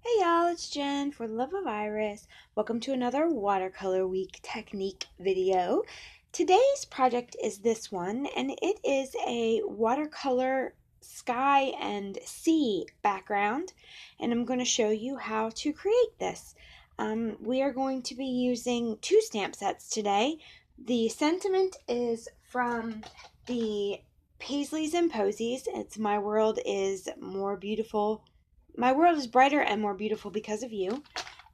Hey y'all, it's Jen for the Love of Iris. Welcome to another Watercolor Week technique video. Today's project is this one, and it is a watercolor sky and sea background, and I'm going to show you how to create this. We are going to be using two stamp sets today. The sentiment is from the Paisleys and Posies. It's My World is More Beautiful. My world is brighter and more beautiful because of you.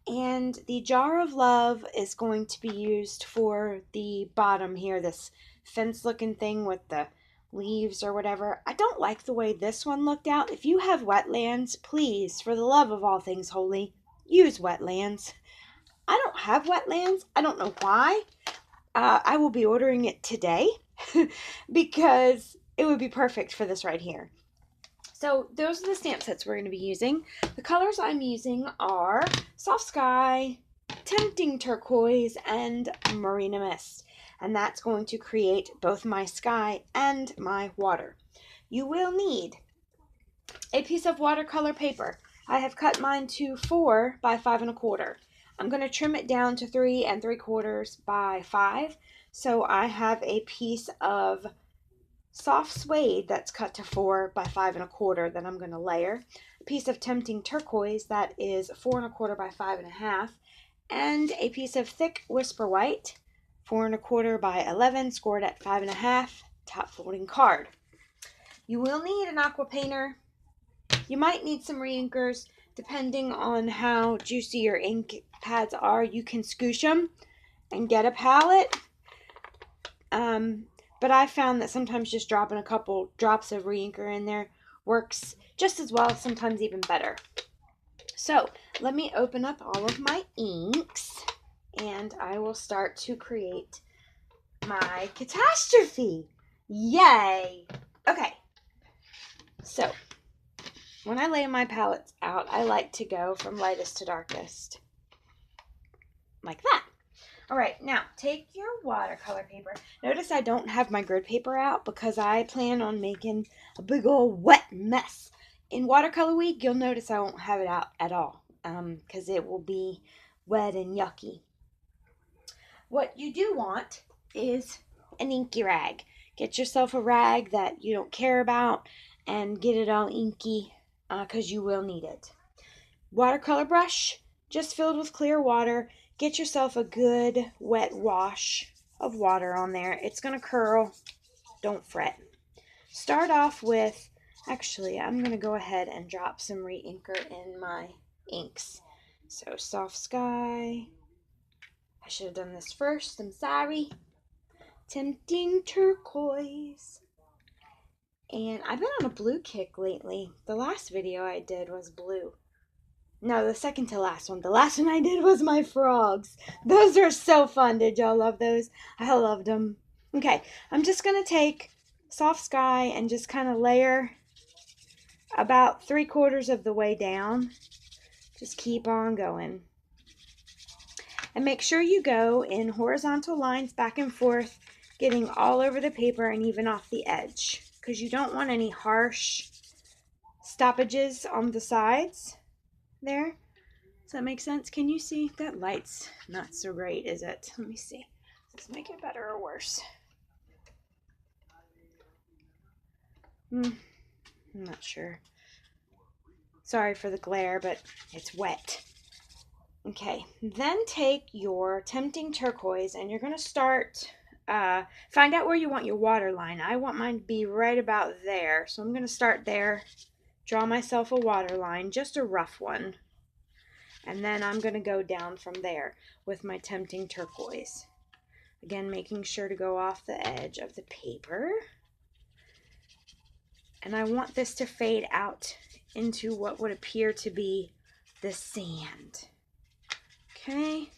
And the jar of love is going to be used for the bottom here, this fence looking thing with the leaves or whatever. I don't like the way this one looked out. If you have wetlands, please, for the love of all things holy, use wetlands. I don't have wetlands. I don't know why. I will be ordering it today because it would be perfect for this right here. So those are the stamp sets we're going to be using. The colors I'm using are Soft Sky, Tempting Turquoise, and Marina Mist. And that's going to create both my sky and my water. You will need a piece of watercolor paper. I have cut mine to 4 by 5 1/4. I'm going to trim it down to 3 3/4 by 5. So I have a piece of soft suede that's cut to 4 by 5 1/4 that I'm going to layer, a piece of Tempting Turquoise that is 4 1/4 by 5 1/2, and a piece of thick Whisper White, 4 1/4 by 11, scored at 5 1/2, top folding card. You will need an aqua painter. You might need some reinkers. Depending on how juicy your ink pads are, you can scoosh them and get a palette. But I found that sometimes just dropping a couple drops of reinker in there works just as well, sometimes even better. So let me open up all of my inks and I will start to create my catastrophe. Yay! Okay, so when I lay my palettes out, I like to go from lightest to darkest, like that. All right, now take your watercolor paper. Notice I don't have my grid paper out because I plan on making a big old wet mess. In watercolor week, you'll notice I won't have it out at all because it will be wet and yucky. What you do want is an inky rag. Get yourself a rag that you don't care about and get it all inky because you will need it. Watercolor brush, just filled with clear water. Get yourself a good wet wash of water on there. It's going to curl. Don't fret. Start off with, actually, I'm going to go ahead and drop some re-inker in my inks. So Soft Sky. I should have done this first. I'm sorry. Tempting Turquoise. And I've been on a blue kick lately. The last video I did was blue. No, the second to last one. The last one I did was my frogs. Those are so fun. Did y'all love those? I loved them. Okay, I'm just going to take Soft Sky and just kind of layer about 3/4 of the way down. Just keep on going. And make sure you go in horizontal lines back and forth, getting all over the paper and even off the edge, because you don't want any harsh stoppages on the sides there. Does that make sense? Can you see? That light's not so great, is it? Let me see. Does this make it better or worse? I'm not sure. Sorry for the glare, but it's wet. Okay, then take your Tempting Turquoise and you're going to start, find out where you want your water line. I want mine to be right about there, so I'm going to start there, draw myself a water line, just a rough one. And then I'm going to go down from there with my Tempting Turquoise. Again, making sure to go off the edge of the paper. And I want this to fade out into what would appear to be the sand. Okay,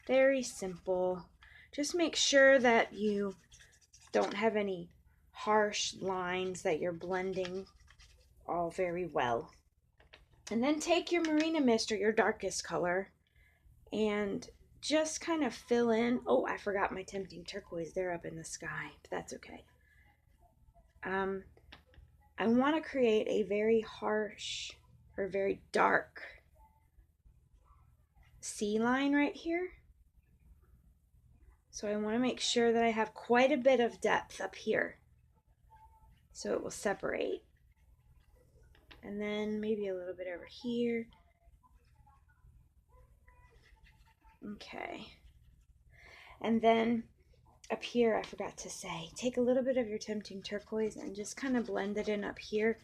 very simple. Just make sure that you don't have any harsh lines, that you're blending all very well. And then take your Marina Mist or your darkest color and just kind of fill in. Oh, I forgot my Tempting Turquoise. They're up in the sky, but that's okay. I want to create a very harsh or very dark C line right here. So I want to make sure that I have quite a bit of depth up here so it will separate. And then maybe a little bit over here. Okay. And then up here, I forgot to say, take a little bit of your Tempting Turquoise and just kind of blend it in up here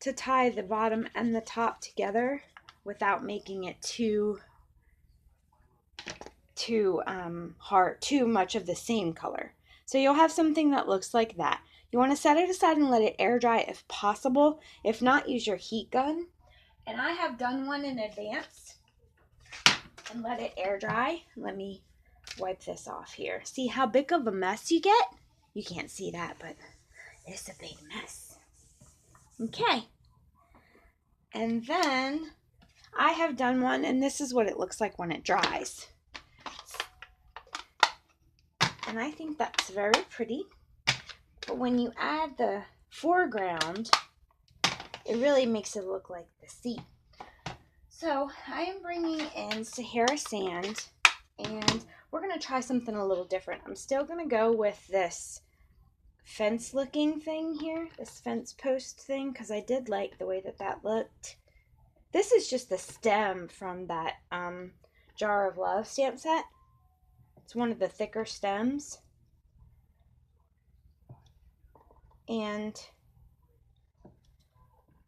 to tie the bottom and the top together without making it too hard, too much of the same color. So you'll have something that looks like that. You want to set it aside and let it air dry if possible. If not, use your heat gun. And I have done one in advance and let it air dry. Let me wipe this off here. See how big of a mess you get? You can't see that, but it's a big mess. Okay. And then I have done one, and this is what it looks like when it dries. And I think that's very pretty. But when you add the foreground, it really makes it look like the sea. So I am bringing in Sahara sand, and we're going to try something a little different. I'm still going to go with this fence looking thing here, this fence post thing, because I did like the way that that looked. This is just the stem from that Jar of Love stamp set. It's one of the thicker stems. And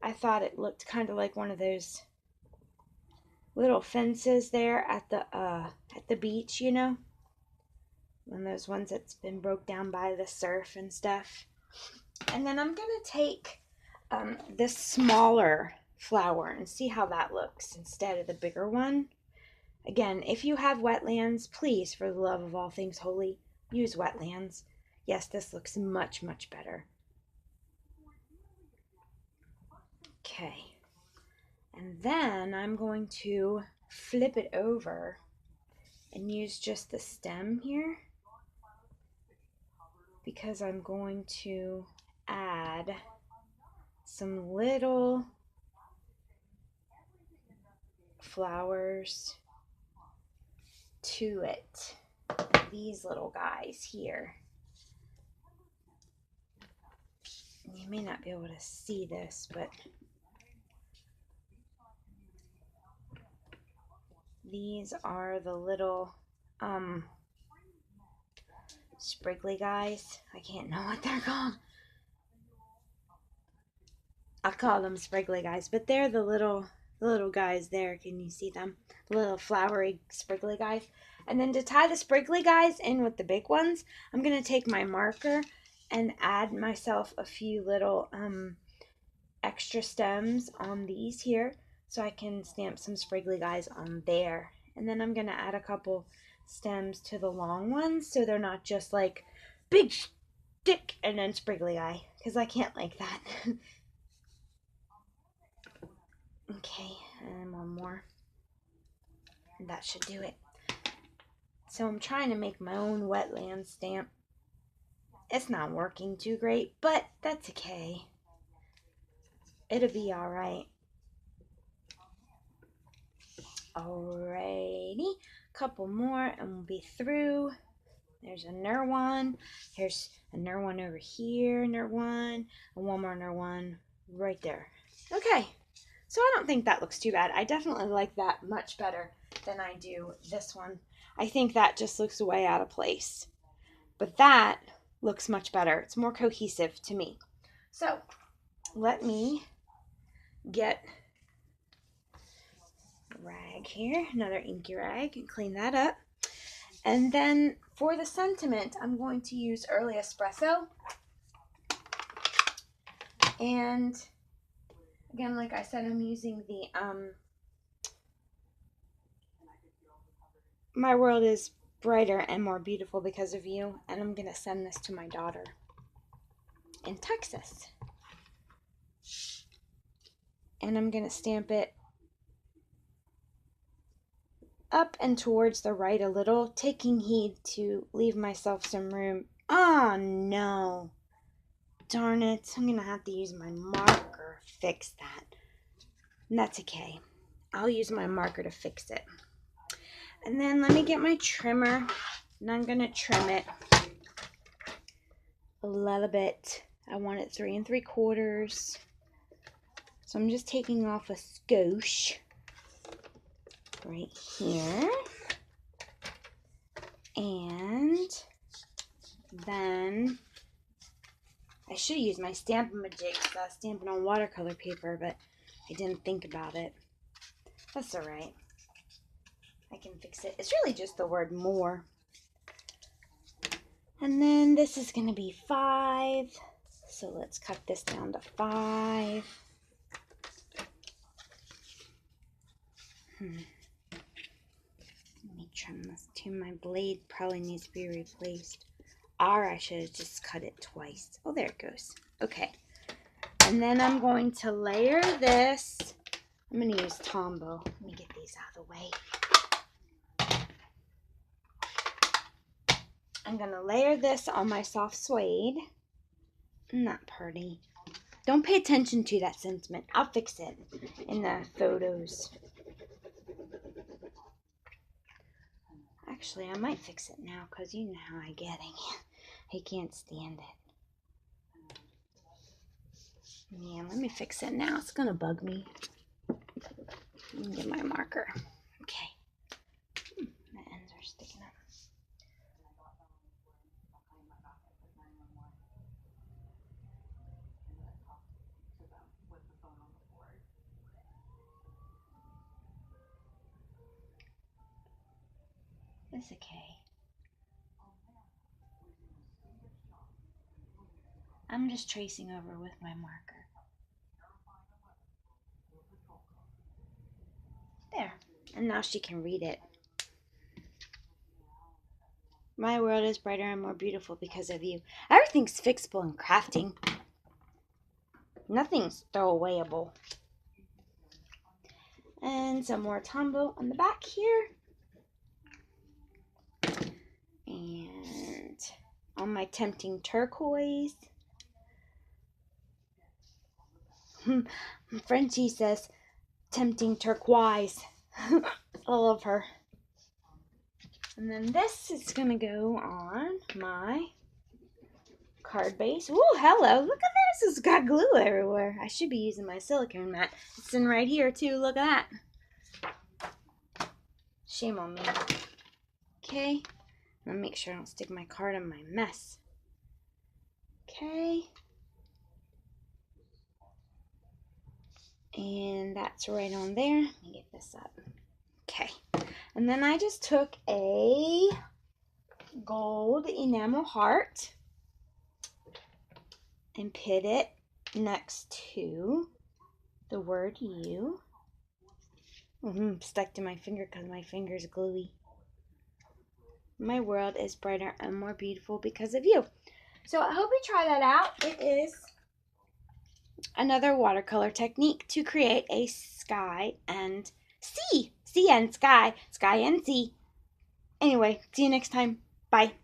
I thought it looked kind of like one of those little fences there at the beach, you know? One of those ones that's been broke down by the surf and stuff. And then I'm going to take this smaller flower and see how that looks instead of the bigger one. Again, if you have wetlands, please, for the love of all things holy, use wetlands. Yes, this looks much, much better. Okay. And then I'm going to flip it over and use just the stem here, because I'm going to add some little flowers to it. These little guys here. You may not be able to see this, but these are the little spriggly guys. I can't know what they're called. I'll call them spriggly guys, but they're the little guys there. Can you see them? The little flowery spriggly guys. And then to tie the spriggly guys in with the big ones, I'm going to take my marker and add myself a few little extra stems on these here, so I can stamp some spriggly guys on there. And then I'm going to add a couple stems to the long ones, so they're not just like big stick and then spriggly eye, because I can't like that. Okay, and one more. And that should do it. So I'm trying to make my own wetland stamp. It's not working too great, but that's okay. It'll be alright. Alrighty, couple more and we'll be through. There's another one. Here's another one over here, another one, and one more another one right there. Okay, so I don't think that looks too bad. I definitely like that much better than I do this one. I think that just looks way out of place. But that looks much better. It's more cohesive to me. So let me get a rag here, another inky rag, and clean that up. And then for the sentiment, I'm going to use Early Espresso. And again, like I said, I'm using the My World is Brighter and More Beautiful Because of You, and I'm going to send this to my daughter in Texas. And I'm going to stamp it up and towards the right a little, taking heed to leave myself some room. Oh no, darn it, I'm going to have to use my marker to fix that. And that's okay. I'll use my marker to fix it. And then let me get my trimmer, and I'm going to trim it a little bit. I want it 3 3/4. So I'm just taking off a skosh right here. And then I should use my Stampin' Up jigs. I was stamping on watercolor paper, but I didn't think about it. That's alright. I can fix it. It's really just the word more. And then this is going to be 5. So let's cut this down to 5. Let me trim this too. My blade probably needs to be replaced. Or I should have just cut it twice. Oh, there it goes. Okay. And then I'm going to layer this. I'm going to use Tombow. Let me get these out of the way. I'm going to layer this on my soft suede. Isn't that pretty? Don't pay attention to that sentiment. I'll fix it in the photos. Actually, I might fix it now because you know how I get it. I can't stand it. Yeah, let me fix it now. It's going to bug me. Let me get my marker. Okay. My ends are sticking up. It's okay. I'm just tracing over with my marker. There. And now she can read it. My world is brighter and more beautiful because of you. Everything's fixable in crafting. Nothing's throwawayable. And some more Tombow on the back here. And on my tempting turquoise. Frenchie says tempting turquoise. I love her. And then this is going to go on my card base. Ooh, hello. Look at this. It's got glue everywhere. I should be using my silicone mat. It's in right here, too. Look at that. Shame on me. Okay. Let me make sure I don't stick my card in my mess. Okay. And that's right on there. Let me get this up. Okay. And then I just took a gold enamel heart and put it next to the word you. Stuck to my finger because my finger's gluey. My world is brighter and more beautiful because of you. So I hope you try that out. It is another watercolor technique to create a sky and sea. Sea and sky. Sky and sea. Anyway, see you next time. Bye.